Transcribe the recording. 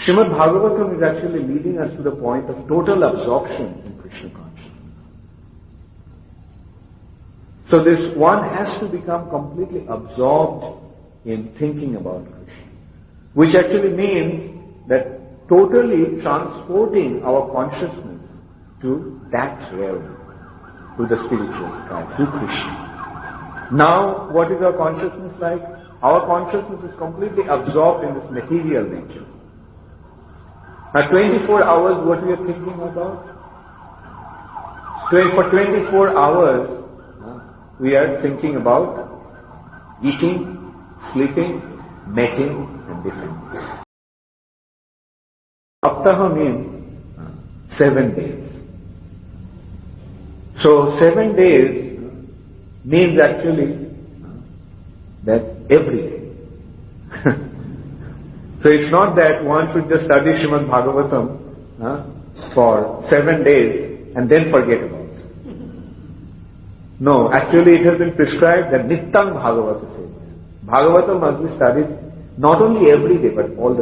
Srimad Bhagavatam is actually leading us to the point of total absorption in Krishna consciousness. So this one has to become completely absorbed in thinking about Krishna, which actually means that totally transporting our consciousness to that realm, to the spiritual sky, to Krishna. Now, what is our consciousness like? Our consciousness is completely absorbed in this material nature. Now, 24 hours, what we are thinking about? For 24 hours, we are thinking about eating, sleeping, mating, and defending. Saptaha means 7 days. So 7 days means actually that every day. So it's not that one should just study Srimad Bhagavatam for 7 days and then forget about it. No, actually it has been prescribed that Nityam Bhagavata Sevaya. Bhagavatam must be studied not only every day but all the